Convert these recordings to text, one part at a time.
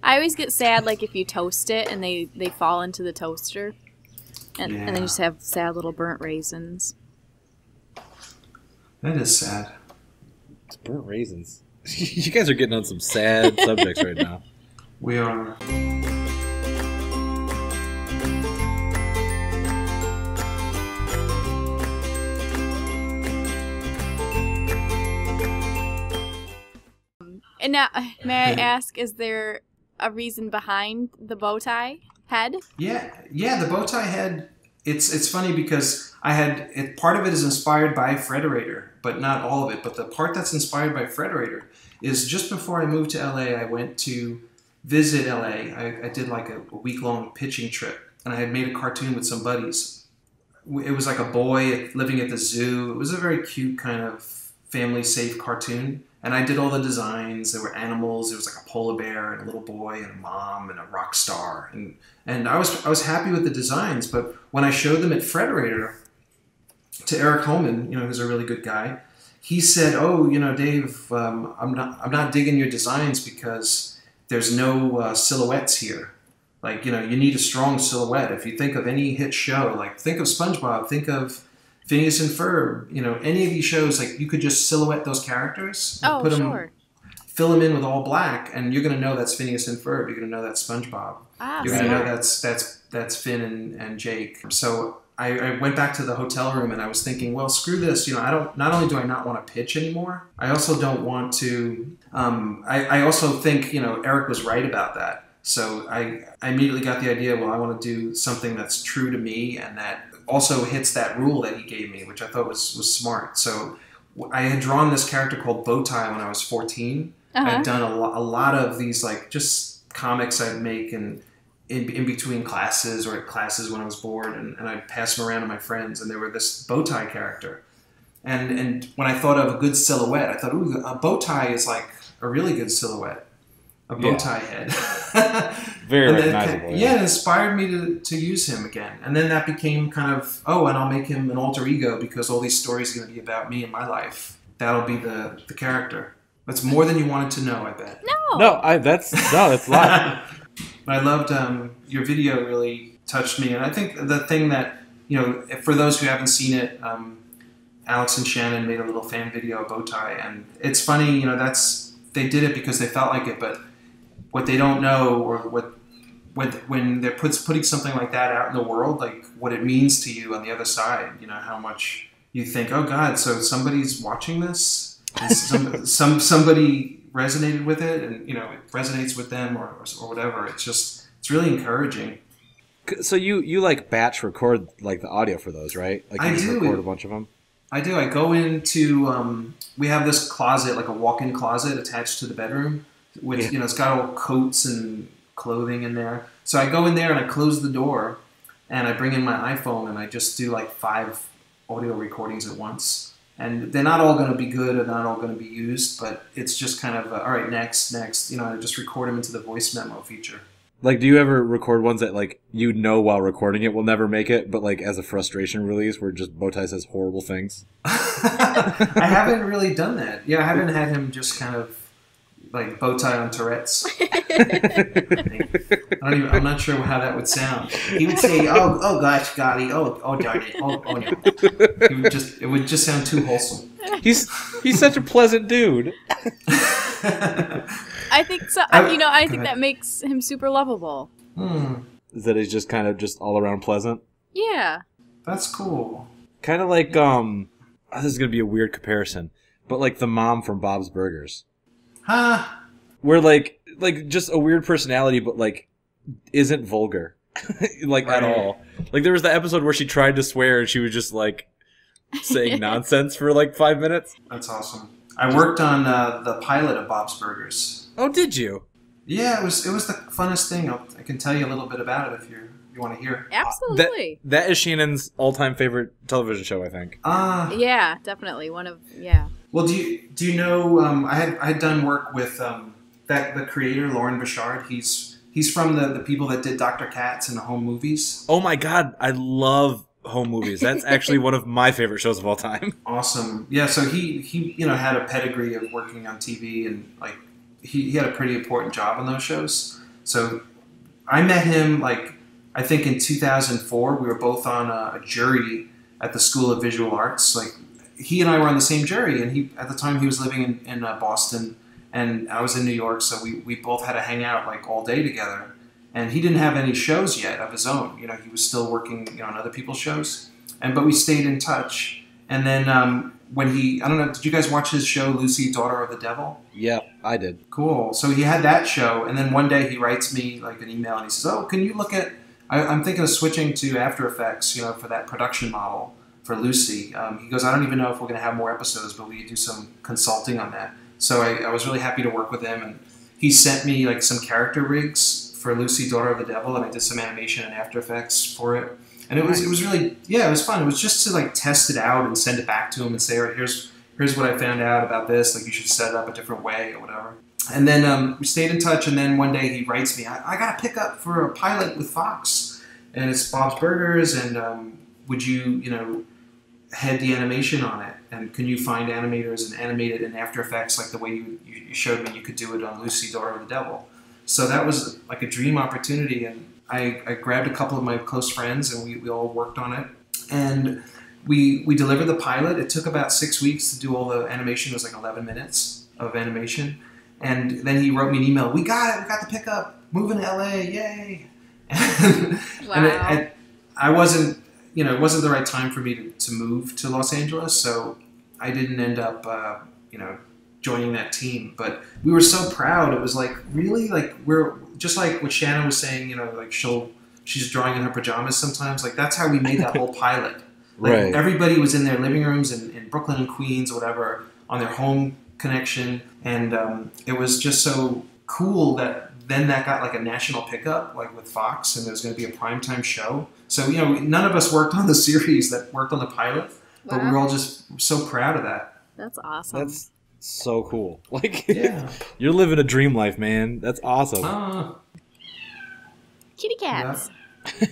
I always get sad, like, if you toast it and they fall into the toaster. And then you just have sad little burnt raisins. That is sad. It's burnt raisins. You guys are getting on some sad subjects right now. We are. And now, may I ask, is there a reason behind the bow tie head? Yeah, the bow tie head. It's funny because part of it is inspired by Frederator, but not all of it. But the part that's inspired by Frederator is just before I moved to LA, I went to visit LA. I did like a week-long pitching trip, and I had made a cartoon with some buddies. It was like a boy living at the zoo. It was a very cute kind of family-safe cartoon. And I did all the designs. There were animals. There was like a polar bear and a little boy and a mom and a rock star. And I was happy with the designs. But when I showed them at Frederator to Eric Holman, who's a really good guy, he said, "Oh, Dave, I'm not digging your designs because there's no silhouettes here. Like, you need a strong silhouette. If you think of any hit show, like think of SpongeBob, think of Phineas and Ferb, any of these shows, like you could just silhouette those characters, fill them in with all black, and you're going to know that's Phineas and Ferb. You're going to know that's SpongeBob. You're going to know that's Finn and Jake." So I went back to the hotel room and I was thinking, well, screw this. Not only do I not want to pitch anymore, I also don't want to. I also think Eric was right about that. So I immediately got the idea. Well, I want to do something that's true to me and that also hits that rule that he gave me, which I thought was smart. So I had drawn this character called Bowtie when I was 14. I'd done a lot of these like just comics I'd make and in between classes or at classes when I was bored, and I'd pass them around to my friends, and there were this Bowtie character. And when I thought of a good silhouette, I thought, ooh, a bow tie is like a really good silhouette. A bow tie head. Very recognizable. It inspired me to use him again. And then that became kind of, and I'll make him an alter ego because all these stories are going to be about me and my life. That'll be the character. That's more than you wanted to know, I bet. That's a lot. I loved your video. Really touched me. And I think the thing that, for those who haven't seen it, Alex and Shannon made a little fan video of Bowtie. And it's funny, they did it because they felt like it, but what they don't know, or when they're putting something like that out in the world, like what it means to you on the other side, how much you think, oh God, so somebody's watching this, and somebody resonated with it, and it resonates with them or whatever. It's really encouraging. So you like batch record like the audio for those, right? Like I do record a bunch of them. I do. I go into we have this closet, like a walk-in closet attached to the bedroom, which it's got all coats and clothing in there. So I go in there and I close the door, and I bring in my iPhone and I just do like 5 audio recordings at once. And they're not all going to be good and not all going to be used, but it's just kind of all right, next. I just record them into the voice memo feature. Like, do you ever record ones that, like, while recording it will never make it, but, like, as a frustration release where just Bowtie says horrible things? I haven't really done that. Yeah, I haven't had him just kind of, like, Bowtie on Tourette's. I'm not sure how that would sound. He would say, oh gosh, golly, oh darn it, oh no. It would just sound too wholesome. He's such a pleasant dude. I think so. I think that makes him super lovable. Is that he's just kind of just all around pleasant? Yeah. That's cool. Kind of like this is gonna be a weird comparison, but like the mom from Bob's Burgers. Huh? Where like just a weird personality, but like isn't vulgar, like at all. Like there was the episode where she tried to swear and she was just like saying nonsense for like 5 minutes. That's awesome. I worked on the pilot of Bob's Burgers. Oh, did you? Yeah, it was the funnest thing. I can tell you a little bit about it if you want to hear. Absolutely. That is Shannon's all-time favorite television show, I think. Yeah, definitely Well, do you know? I had done work with the creator Lauren Bouchard. He's from the people that did Dr. Katz and the home movies. Oh my God, I love home movies. That's actually one of my favorite shows of all time. Awesome. Yeah, so he had a pedigree of working on TV, and like he had a pretty important job on those shows. So I met him like I think in 2004. We were both on a jury at the School of Visual Arts. Like he and I were on the same jury, and he at the time he was living in Boston, and I was in New York. So we both had to hang out like all day together. And he didn't have any shows yet of his own. You know, he was still working, you know, on other people's shows. But we stayed in touch. And then when I don't know, did you guys watch his show, Lucy, Daughter of the Devil? Yeah, I did. Cool. So he had that show. And then one day he writes me like an email and he says, oh, can you look at, I'm thinking of switching to After Effects, you know, for that production model for Lucy. He goes, I don't even know if we're going to have more episodes, but we do some consulting on that. So I was really happy to work with him. And he sent me like some character rigs for Lucy, Daughter of the Devil, and I did some animation and After Effects for it. And it was really, yeah, it was fun. It was just to like test it out and send it back to him and say, all right, here's what I found out about this. Like you should set it up a different way or whatever. And then we stayed in touch. And then one day he writes me, I got a pickup for a pilot with Fox, and it's Bob's Burgers. And would you, you know, head the animation on it? And can you find animators and animate it in After Effects like the way you showed me you could do it on Lucy, Daughter of the Devil? So that was like a dream opportunity, and I grabbed a couple of my close friends, and we all worked on it. And we delivered the pilot. It took about 6 weeks to do all the animation. It was like 11 minutes of animation. And then he wrote me an email. We got it. We got the pickup. Moving to LA. Yay. Wow. And I wasn't, you know, it wasn't the right time for me to move to Los Angeles. So I didn't end up, you know, joining that team, but we were so proud. It was like really like we're just like what Shannon was saying, you know, like she's drawing in her pajamas sometimes. Like that's how we made that whole pilot. Like Right. everybody was in their living rooms in Brooklyn and Queens or whatever on their home connection, and it was just so cool that then that got like a national pickup, like with Fox, and it was going to be a primetime show. So you know, none of us worked on the series that worked on the pilot, but we were all just so proud of that. That's awesome. That's so cool. Like, Yeah. you're living a dream life, man. That's awesome. Kitty cats.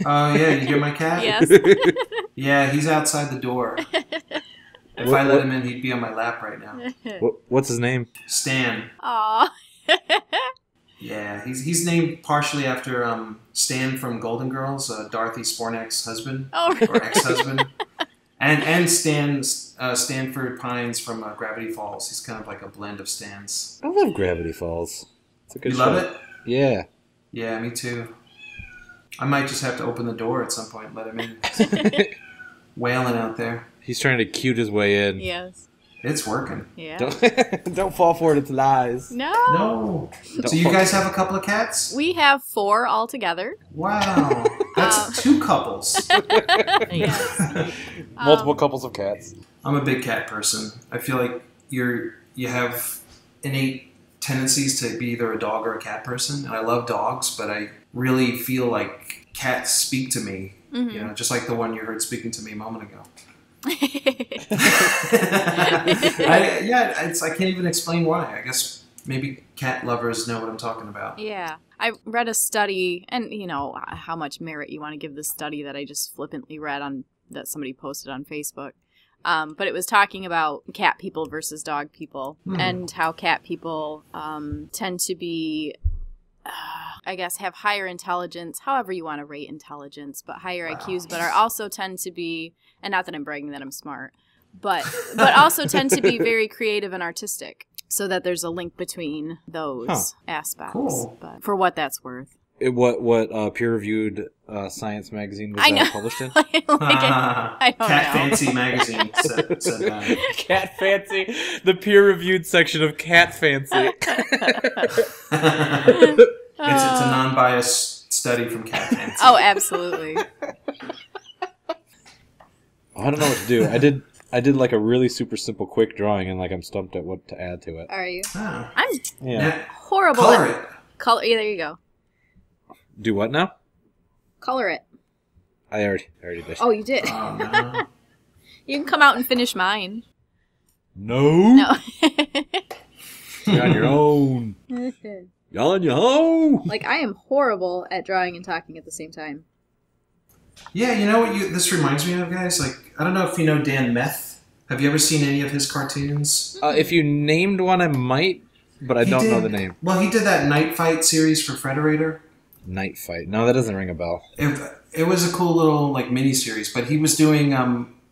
Oh, yeah, you hear my cat? Yes. Yeah, he's outside the door. If I let him in, he'd be on my lap right now. What's his name? Stan. Aw. Yeah, he's named partially after Stan from Golden Girls, Dorothy Spornick's husband, Oh, or ex-husband. And Stanford Pines from Gravity Falls. He's kind of like a blend of Stans. I love Gravity Falls. It's a good You show. love it? Yeah. Yeah, me too. I might just have to open the door at some point and let him in. Wailing out there. He's trying to cute his way in. Yes. It's working. Yeah. Don't fall for it. It's lies. No. No. So you guys have a couple of cats? We have 4 altogether. Wow. That's 2 couples. Yes. Multiple couples of cats. I'm a big cat person. I feel like you have innate tendencies to be either a dog or a cat person, and I love dogs, but I really feel like cats speak to me. Mhm. You know, just like the one you heard speaking to me a moment ago. I can't even explain why. I guess maybe cat lovers know what I'm talking about. Yeah. I read a study, and you know how much merit you want to give this study that I just flippantly read on that somebody posted on Facebook. But it was talking about cat people versus dog people, and how cat people tend to be, I guess, have higher intelligence, however you want to rate intelligence, but higher IQs, but are also tend to be, and not that I'm bragging that I'm smart, but also tend to be very creative and artistic. So that there's a link between those aspects. Cool. But for what that's worth. What peer-reviewed science magazine was I know. that published in? I don't Cat know. Fancy magazine said that. Cat Fancy. The peer-reviewed section of Cat Fancy. It's a non-biased study from Cat Fancy. Oh, absolutely. I don't know what to do. I did like a really super simple quick drawing, and like I'm stumped at what to add to it. Are you? Ah. I'm Yeah. Now, horrible color at it. color. Yeah, there you go. Do what now? Color it. I already did. Oh, you did. Oh, no. You can come out and finish mine. No. No. You're on your own. Y'all on your own. Like, I am horrible at drawing and talking at the same time. Yeah, you know what this reminds me of, guys? Like, I don't know if you know Dan Meth. Have you ever seen any of his cartoons? If you named one, I might. but I don't know the name. Well, he did that Night Fight series for Frederator. Night Fight. No, that doesn't ring a bell. It was a cool little like mini series, but he was doing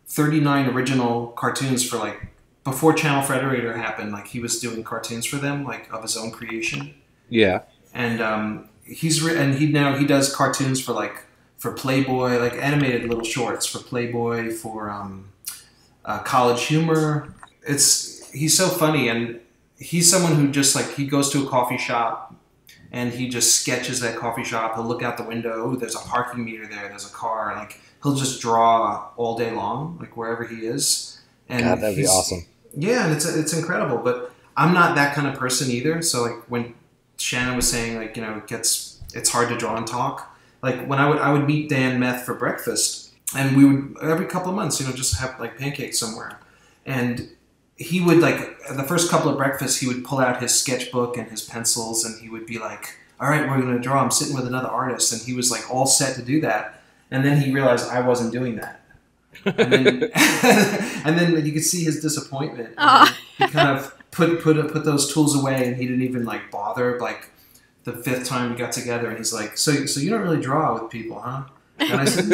39 original cartoons for like before Channel Frederator happened. Like he was doing cartoons for them, like of his own creation. Yeah. And he does cartoons for Playboy, like animated little shorts for Playboy, for College Humor. He's so funny, and he's someone who just like he goes to a coffee shop and he just sketches that coffee shop. He'll look out the window. Oh, there's a parking meter there. There's a car. Like he'll just draw all day long, like wherever he is. And God, that'd be awesome. Yeah, and it's incredible. But I'm not that kind of person either. So like when Shannon was saying like it's hard to draw and talk. Like when I would meet Dan Meth for breakfast, and we would every couple of months just have like pancakes somewhere, and he would like the first couple of breakfasts he would pull out his sketchbook and his pencils, and he would be like, all right, we're going to draw. I'm sitting with another artist, and he was like all set to do that, and then he realized I wasn't doing that, and then and then you could see his disappointment. He kind of put those tools away, and he didn't even like bother like the fifth time we got together, and he's like, so you don't really draw with people, huh? And I said,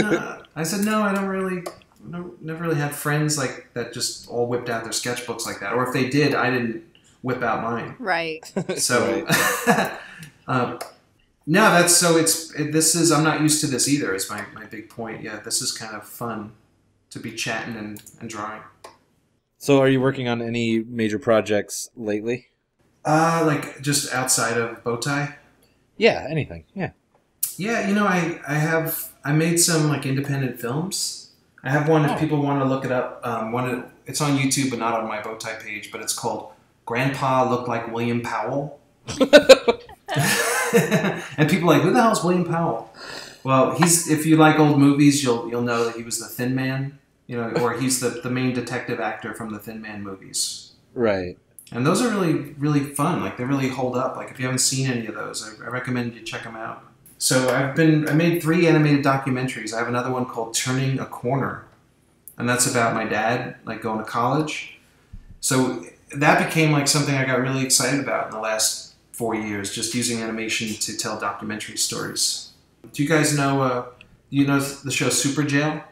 no. I don't really. Never really had friends like that just all whipped out their sketchbooks like that. Or if they did, I didn't whip out mine. Right. So, no, I'm not used to this either, is my big point. Yeah, this is kind of fun to be chatting and drawing. So are you working on any major projects lately? Like just outside of Bowtie? Yeah, anything. Yeah. Yeah, I made some like independent films. I have one if people want to look it up. It's on YouTube, but not on my Bowtie page. But it's called "Grandpa Looked Like William Powell," and people are like, "Who the hell is William Powell?" Well, if you like old movies, you'll know that he was the Thin Man, or he's the main detective actor from the Thin Man movies. Right. And those are really, really fun. Like they really hold up. Like if you haven't seen any of those, I recommend you check them out. So I made 3 animated documentaries. I have another one called Turning a Corner, and that's about my dad, like going to college. So that became like something I got really excited about in the last 4 years, just using animation to tell documentary stories. Do you guys know, the show Super Jail?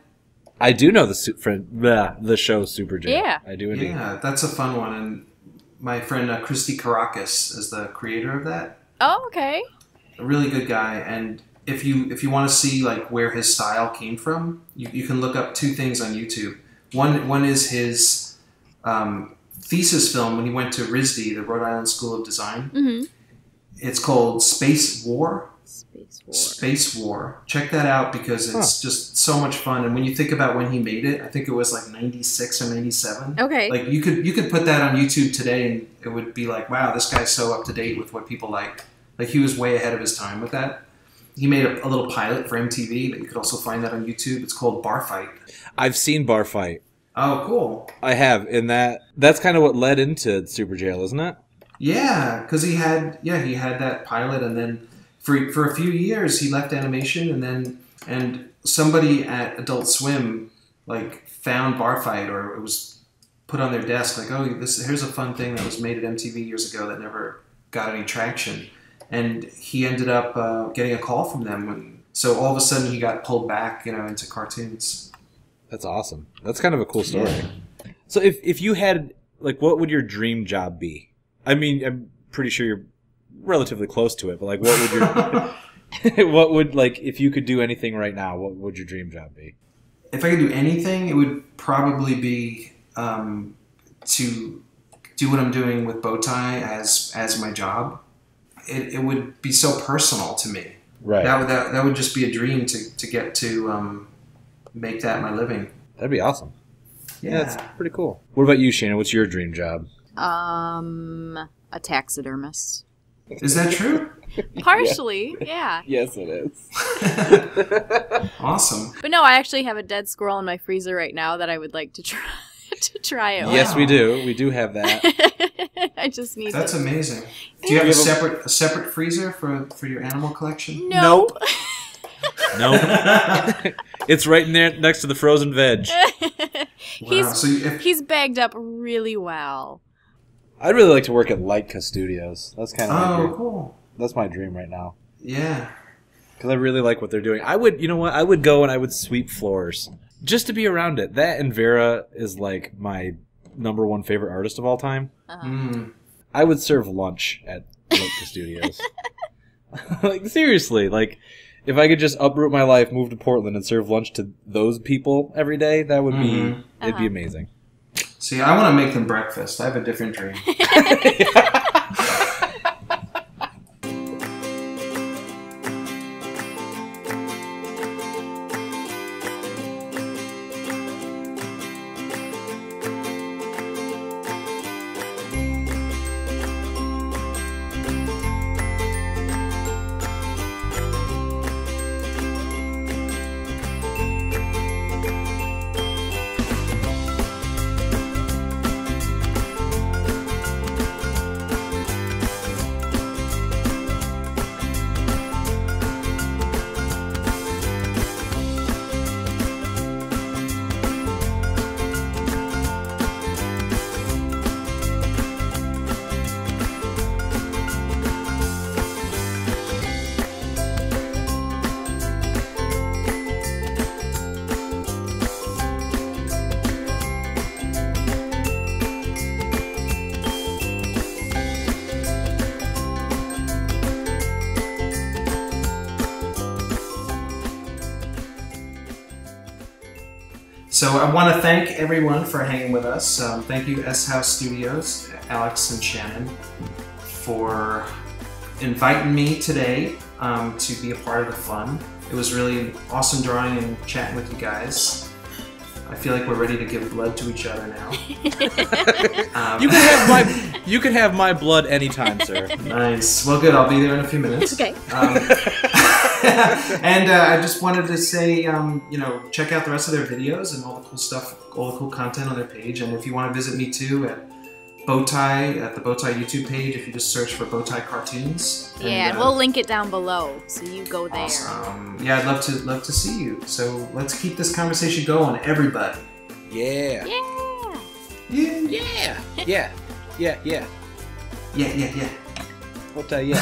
I do know the show Super Jail. Yeah. I do indeed. Yeah, that's a fun one. And my friend Christy Caracas is the creator of that. Oh, okay. A really good guy, and if you want to see like where his style came from, you can look up 2 things on YouTube. One is his thesis film when he went to RISD, the Rhode Island School of Design. Mm-hmm. It's called Space War. Space War. Check that out because it's just so much fun. And when you think about when he made it, I think it was like 96 or 97. Okay. Like you could put that on YouTube today, and it would be like, wow, this guy's so up to date with what people like. Like he was way ahead of his time with that. He made a little pilot for MTV, but you could also find that on YouTube. It's called Bar Fight. I've seen Bar Fight. Oh, cool. I have, and that's kind of what led into Super Jail, isn't it? Yeah, because he had that pilot, and then for a few years he left animation, and somebody at Adult Swim like found Bar Fight, or it was put on their desk like, oh, here's a fun thing that was made at MTV years ago that never got any traction. And he ended up getting a call from them. And so all of a sudden he got pulled back, into cartoons. That's awesome. That's kind of a cool story. Yeah. So if you had, like, what would your dream job be? I mean, I'm pretty sure you're relatively close to it, but like, what would if you could do anything right now, what would your dream job be? If I could do anything, it would probably be to do what I'm doing with Bowtie as my job. It would be so personal to me. Right. That would just be a dream to get to make that my living. That'd be awesome. Yeah, that's pretty cool. What about you, Shannon? What's your dream job? A taxidermist. Is that true? Partially, yeah. Yes, it is. Awesome. But no, I actually have a dead squirrel in my freezer right now that I would like to try it. Yes, wow. We do. We do have that. I just need. That's amazing. Do you have a separate freezer for your animal collection? Nope. Nope. It's right in there next to the frozen veg. He's bagged up really well. I'd really like to work at Leica Studios. That's kind of my dream. Cool. That's my dream right now. Yeah. Because I really like what they're doing. I would, you know what? I would go and I would sweep floors just to be around it. That and Vera is like my #1 favorite artist of all time. I would serve lunch at Leica Studios. Like seriously, like if I could just uproot my life, move to Portland, and serve lunch to those people every day, that would be it'd be amazing. See, I want to make them breakfast. I have a different dream. So I want to thank everyone for hanging with us. Thank you, S.HouseStudios, Alex and Shannon, for inviting me today to be a part of the fun. It was really awesome drawing and chatting with you guys. I feel like we're ready to give blood to each other now. You can have my blood anytime, sir. Nice. Well, good. I'll be there in a few minutes. Okay. And I just wanted to say, you know, check out the rest of their videos and all the cool stuff, all the cool content on their page. And if you want to visit me too at Bowtie, at the Bowtie YouTube page, if you just search for Bowtie Cartoons. Yeah, and we'll link it down below, so you go there. Awesome. Yeah, I'd love to see you. So let's keep this conversation going, everybody. Yeah. Yeah. Yeah. Yeah. Yeah. Yeah. Yeah. Yeah. Yeah. Yeah. What? Yeah.